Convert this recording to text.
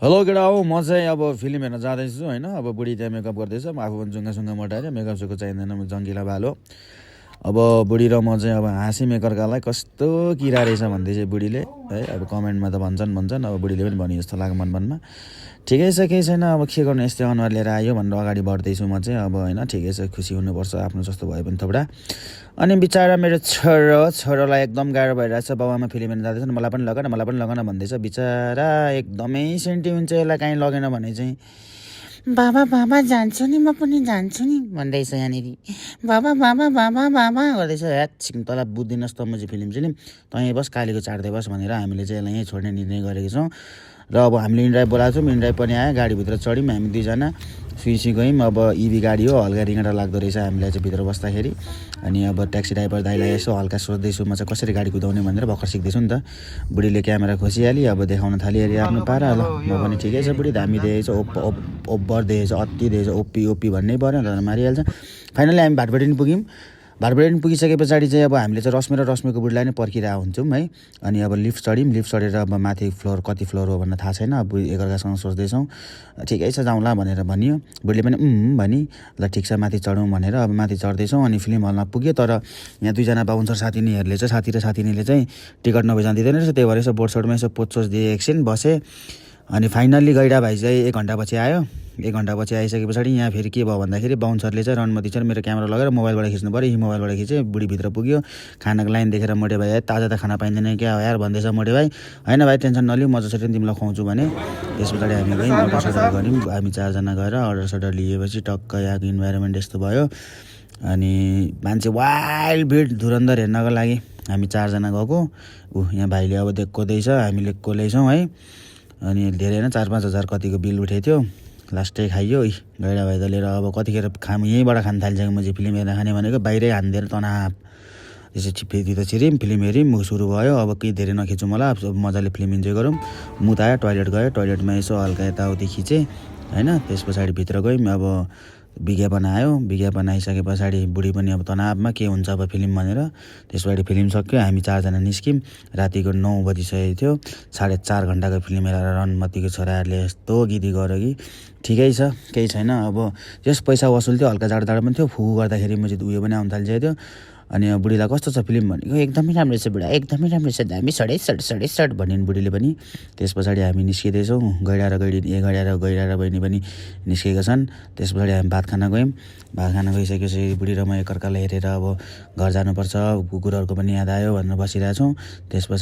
Hello केटा हो म चाहिँ अब फिल्म हेर्न जाँदैछु होइन। अब बुढी त्यहाँ मेकअप गर्दैछ, म आफू पनि जुङ्गा मटाएर मेकअप सेकअप चाहिँदैन, म जङ्गिला बालो। अब बुढी र म चाहिँ अब हाँस्यौँ एकअर्कालाई, कस्तो किरा रहेछ भन्दै चाहिँ बुढीले है। अब कमेन्टमा त भन्छन्, अब बुढीले पनि भने जस्तो लाग्यो मनमा। ठिकै छ, केही छैन, अब के गर्नु, यस्तै अनुहार लिएर आयो भनेर अगाडि बढ्दैछु म चाहिँ। अब होइन, ठिकै छ, खुसी हुनुपर्छ, आफ्नो जस्तो भए पनि थोडा। अनि बिचरा मेरो छोरोलाई एकदम गाह्रो भइरहेछ। बाबामा फिल्म हेर्न जाँदैछ, मलाई पनि लगन भन्दैछ। बिचरा एकदमै सेन्टी हुन्छ, यसलाई काहीँ लगेन भने चाहिँ। बाबा जान्छु नि, म पनि जान्छु नि भन्दैछ यहाँनिर। बाबा गर्दैछ। ह्याट छिङ, तँलाई बुझ्दिनस् त म चाहिँ फिल्म तँ बस कालीको चाड्दै बस भनेर हामीले चाहिँ यसलाई यहीँ छोड्ने निर्णय गरेको छौँ। र अब हामीले इन्ड्राइभ बोलाएको छौँ, इन्ड्राइभ पनि आयो, गाडीभित्र चढ्यौँ हामी दुईजना, सुई गयौँ। अब इभी गाडी हो, हल्का रिङ्गटा लाग्दो रहेछ हामीलाई चाहिँ भित्र बस्दाखेरि। अनि अब ट्याक्सी ड्राइभर दाइलाई यसो हल्का सोध्दैछु म चाहिँ कसरी गाडी कुदाउने भनेर, भर्खर सिक्दैछु नि त। बुढीले क्यामेरा खोसिहाली, अब देखाउन थाली अरे आफ्नो पारा। ल म पनि ठिकै छ बुढी, दामी देखेछ, ओभर देखेछ, अति देखेछ, ओपी भन्नै पऱ्यो नि त, मारिहाल्छ। फाइनली हामी भाटबडी पुग्यौँ। भाटबडी पुगिसके पछाडि चाहिँ अब हामीले चाहिँ रश्मिको बुढीलाई नै पर्खिरहेको हुन्छौँ है। अनि अब लिफ्ट चढेर अब माथि फ्लोर कति फ्लोर हो भनेर थाहा छैन, अब एकअर्कासँग सोच्दैछौँ। ठिकै छ जाउँला भनेर भनियो, बुढीले पनि भनी। ल ठिक छ माथि चढौँ भनेर अब माथि चढ्दैछौँ। अनि फिल्म हलमा पुग्यो, तर यहाँ दुईजना बाहुन्सर साथीनीहरूले चाहिँ, साथी र साथीनीले चाहिँ टिकट नभइजान दिँदैन रहेछ। त्यही भएर यसो बोर्डसोर्डमा यसो पोचसोच दिए, एकछिन बसेँ। अनि फाइनल्ली गैडा भाइ चाहिँ 1 घन्टा पछि आयो। 1 घन्टा पछि आइसके पछाडि यहाँ फेरि के भयो भन्दाखेरि, बाहुन्सरले चाहिँ रणमती सर मेरो क्यामेरा लगेर मोबाइलबाट खिच्नु पऱ्यो। यही मोबाइलबाट खिचेँ, बुढीभित्र पुग्यो। खानाको लाइन देखेर मोटे भाइ ताजा त खाना पाइँदैन क्या हो यार भन्दैछ मोटे भाइ। होइन भाइ टेन्सन नलिऊ, म जसरी तिमीलाई खुवाउँछु भने। त्यस पछाडि हामी गयौँ, अर्डर सडर गऱ्यौँ। हामी 4 जना गएर अर्डर सडर लिएपछि टक्क यहाँको इन्भाइरोमेन्ट यस्तो भयो। अनि मान्छे वाइल्ड भिड धुरन्धर हेर्नको लागि हामी 4 जना गएको। यहाँ भाइले अब देख्दैछ, हामीले कोलेछौँ है। अनि धेरै न 4-5 हजार कतिको बिल उठेको थियो, लास्टै खाइयो। गैडा भाइ त लिएर अब कतिखेर यहीँबाट खान थालिसक्यो। म चाहिँ फिल्म हेर्दा खाने भनेको बाहिरै हानिदिएर तनाव। त्यसपछि फेरि त छिर्यौँ, फिल्म हेऱ्यौँ, सुरु भयो। अब केही धेरै नखिचौँ होला, अब मजाले फिल्म इन्जोय गरौँ। मुत आयो, टोइलेट गयो, टोइलेटमा यसो हल्का यताउति खिचेँ होइन। त्यस पछाडि भित्र गयौँ। अब विज्ञापन आयो, विज्ञापन आइसके पछाडि बुढी पनि अब तनावमा के हुन्छ अब फिल्म भनेर। त्यस पछाडि फिल्म सक्यो, हामी 4 जना निस्क्यौँ। रातिको 9 बजिसकेको थियो। 4.5 घन्टाको फिल्म हेरेर रणमतीको छोराहरूले यस्तो गिदी गर्यो कि ठिकै छ, केही छैन। अब जस पैसा वसुल थियो, हल्का जाडो पनि थियो। फुहु गर्दाखेरि म चाहिँ उयो पनि आउनु थालिसकेको थियो। अनि अब बुढीलाई कस्तो छ फिल्म भनेको, एकदमै राम्रो छ बुढा, एकदमै राम्रो छ, दामी सडै भनिन् बुढीले पनि। त्यस पछाडि हामी निस्किँदैछौँ, गैडा र बहिनी पनि निस्केका छन्। त्यस पछाडि हामी भात खान गयौँ। भात खान गइसकेपछि बुढी र म एकअर्कालाई हेरेर अब घर जानुपर्छ, कुकुरहरूको पनि याद आयो भनेर बसिरहेछौँ। त्यसपछि